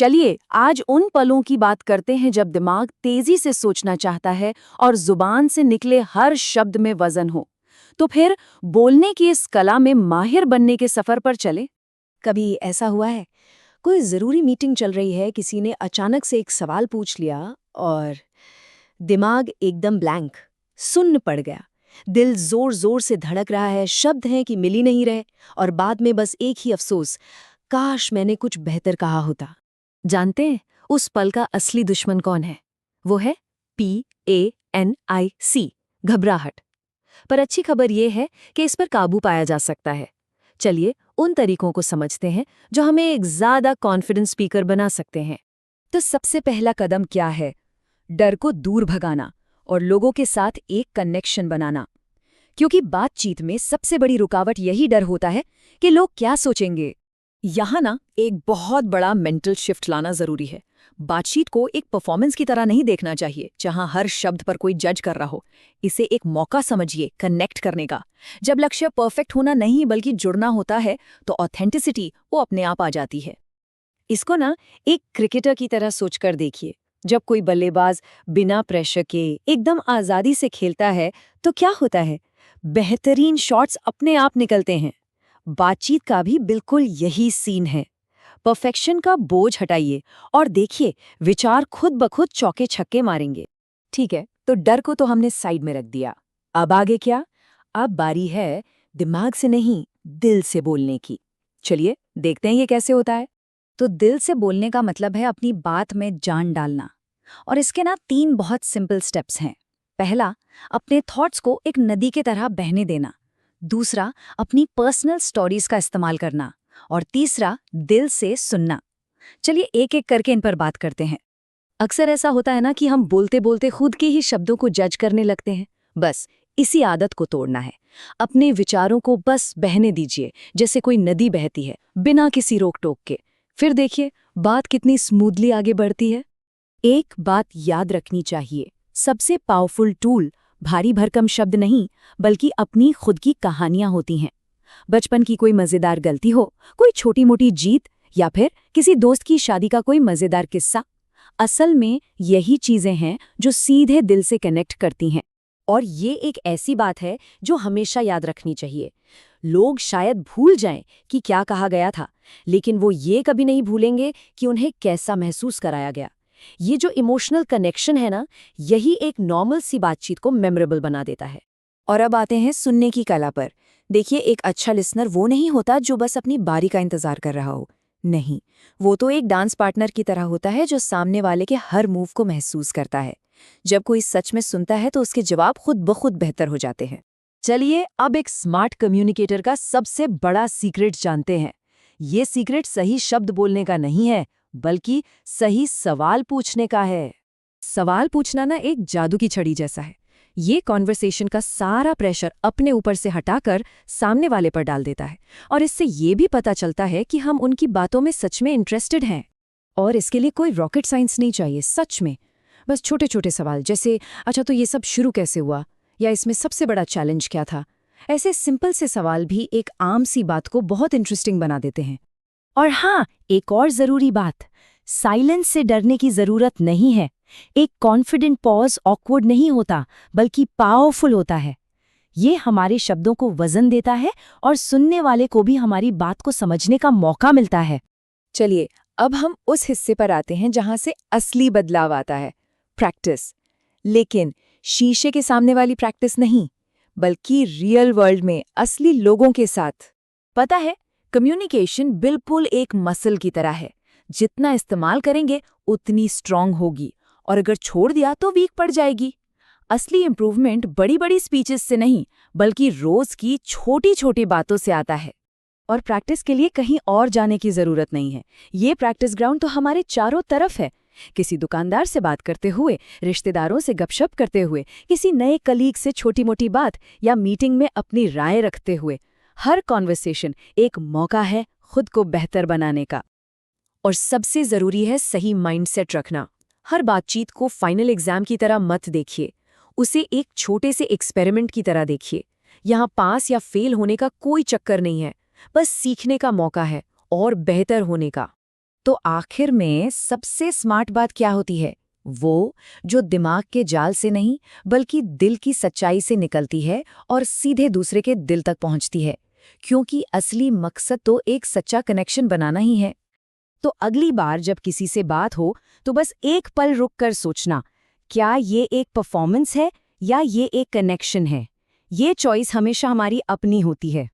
चलिए आज उन पलों की बात करते हैं जब दिमाग तेजी से सोचना चाहता है और जुबान से निकले हर शब्द में वजन हो। तो फिर बोलने की इस कला में माहिर बनने के सफर पर चले। कभी ऐसा हुआ है, कोई ज़रूरी मीटिंग चल रही है, किसी ने अचानक से एक सवाल पूछ लिया और दिमाग एकदम ब्लैंक, सुन्न पड़ गया। दिल जोर-जोर से धड़क रहा है, शब्द हैं कि मिल ही नहीं रहे और बाद में बस एक ही अफसोस, काश मैंने कुछ बेहतर कहा होता। जानते हैं उस पल का असली दुश्मन कौन है? वो है PANIC, घबराहट। पर अच्छी खबर ये है कि इस पर काबू पाया जा सकता है। चलिए उन तरीकों को समझते हैं जो हमें एक ज्यादा कॉन्फिडेंट स्पीकर बना सकते हैं। तो सबसे पहला कदम क्या है? डर को दूर भगाना और लोगों के साथ एक कनेक्शन बनाना। क्योंकि बातचीत में सबसे बड़ी रुकावट यही डर होता है कि लोग क्या सोचेंगे। यहाँ ना एक बहुत बड़ा मेंटल शिफ्ट लाना जरूरी है। बातचीत को एक परफॉर्मेंस की तरह नहीं देखना चाहिए जहां हर शब्द पर कोई जज कर रहा हो। इसे एक मौका समझिए कनेक्ट करने का। जब लक्ष्य परफेक्ट होना नहीं बल्कि जुड़ना होता है तो ऑथेंटिसिटी वो अपने आप आ जाती है। इसको ना एक क्रिकेटर की तरह सोचकर देखिए। जब कोई बल्लेबाज बिना प्रेशर के एकदम आजादी से खेलता है तो क्या होता है? बेहतरीन शॉट्स अपने आप निकलते हैं। बातचीत का भी बिल्कुल यही सीन है। परफेक्शन का बोझ हटाइए और देखिए विचार खुद ब खुद चौके छक्के मारेंगे। ठीक है, तो डर को तो हमने साइड में रख दिया। अब आगे क्या? अब बारी है दिमाग से नहीं, दिल से बोलने की। चलिए देखते हैं ये कैसे होता है। तो दिल से बोलने का मतलब है अपनी बात में जान डालना। और इसके ना 3 बहुत सिंपल स्टेप्स हैं। पहला, अपने थॉट्स को एक नदी की तरह बहने देना। दूसरा, अपनी पर्सनल स्टोरीज का इस्तेमाल करना। और तीसरा, दिल से सुनना। चलिए एक एक करके इन पर बात करते हैं। अक्सर ऐसा होता है ना कि हम बोलते बोलते खुद के ही शब्दों को जज करने लगते हैं। बस इसी आदत को तोड़ना है। अपने विचारों को बस बहने दीजिए, जैसे कोई नदी बहती है, बिना किसी रोक टोक के। फिर देखिए बात कितनी स्मूथली आगे बढ़ती है। एक बात याद रखनी चाहिए, सबसे पावरफुल टूल भारी भरकम शब्द नहीं बल्कि अपनी खुद की कहानियां होती हैं। बचपन की कोई मजेदार गलती हो, कोई छोटी मोटी जीत, या फिर किसी दोस्त की शादी का कोई मजेदार किस्सा। असल में यही चीजें हैं जो सीधे दिल से कनेक्ट करती हैं। और ये एक ऐसी बात है जो हमेशा याद रखनी चाहिए। लोग शायद भूल जाएं कि क्या कहा गया था, लेकिन वो ये कभी नहीं भूलेंगे कि उन्हें कैसा महसूस कराया गया। ये जो इमोशनल कनेक्शन है ना, यही एक नॉर्मल सी बातचीत को मेमोरेबल बना देता है। और अब आते हैं सुनने की कला पर। देखिए, एक अच्छा लिसनर वो नहीं होता जो बस अपनी बारी का इंतजार कर रहा हो। नहीं, वो तो एक डांस पार्टनर की तरह होता है जो सामने वाले के हर मूव को महसूस करता है। जब कोई सच में सुनता है तो उसके जवाब खुद ब खुद बेहतर हो जाते हैं। चलिए अब एक स्मार्ट कम्युनिकेटर का सबसे बड़ा सीक्रेट जानते हैं। ये सीक्रेट सही शब्द बोलने का नहीं है, बल्कि सही सवाल पूछने का है। सवाल पूछना ना एक जादू की छड़ी जैसा है। ये कॉन्वर्सेशन का सारा प्रेशर अपने ऊपर से हटाकर सामने वाले पर डाल देता है और इससे ये भी पता चलता है कि हम उनकी बातों में सच में इंटरेस्टेड हैं। और इसके लिए कोई रॉकेट साइंस नहीं चाहिए, सच में। बस छोटे छोटे सवाल जैसे, अच्छा तो ये सब शुरू कैसे हुआ, या इसमें सबसे बड़ा चैलेंज क्या था। ऐसे सिंपल से सवाल भी एक आम सी बात को बहुत इंटरेस्टिंग बना देते हैं। और हाँ, एक और जरूरी बात, साइलेंस से डरने की जरूरत नहीं है। एक कॉन्फिडेंट पॉज ऑकवर्ड नहीं होता, बल्कि पावरफुल होता है। ये हमारे शब्दों को वजन देता है और सुनने वाले को भी हमारी बात को समझने का मौका मिलता है। चलिए अब हम उस हिस्से पर आते हैं जहां से असली बदलाव आता है, प्रैक्टिस। लेकिन शीशे के सामने वाली प्रैक्टिस नहीं, बल्कि रियल वर्ल्ड में असली लोगों के साथ। पता है, कम्युनिकेशन बिल्कुल एक मसल की तरह है। जितना इस्तेमाल करेंगे उतनी स्ट्रांग होगी, और अगर छोड़ दिया तो वीक पड़ जाएगी। असली इंप्रूवमेंट बड़ी बड़ी स्पीचेस से नहीं, बल्कि रोज की छोटी छोटी बातों से आता है। और प्रैक्टिस के लिए कहीं और जाने की जरूरत नहीं है। ये प्रैक्टिस ग्राउंड तो हमारे चारों तरफ है। किसी दुकानदार से बात करते हुए, रिश्तेदारों से गपशप करते हुए, किसी नए कलीग से छोटी मोटी बात, या मीटिंग में अपनी राय रखते हुए, हर कॉन्वर्सेशन एक मौका है खुद को बेहतर बनाने का। और सबसे जरूरी है सही माइंडसेट रखना। हर बातचीत को फाइनल एग्जाम की तरह मत देखिए, उसे एक छोटे से एक्सपेरिमेंट की तरह देखिए। यहाँ पास या फेल होने का कोई चक्कर नहीं है, बस सीखने का मौका है और बेहतर होने का। तो आखिर में सबसे स्मार्ट बात क्या होती है? वो जो दिमाग के जाल से नहीं बल्कि दिल की सच्चाई से निकलती है और सीधे दूसरे के दिल तक पहुंचती है, क्योंकि असली मकसद तो एक सच्चा कनेक्शन बनाना ही है। तो अगली बार जब किसी से बात हो तो बस एक पल रुक कर सोचना, क्या ये एक परफॉर्मेंस है या ये एक कनेक्शन है? ये चॉइस हमेशा हमारी अपनी होती है।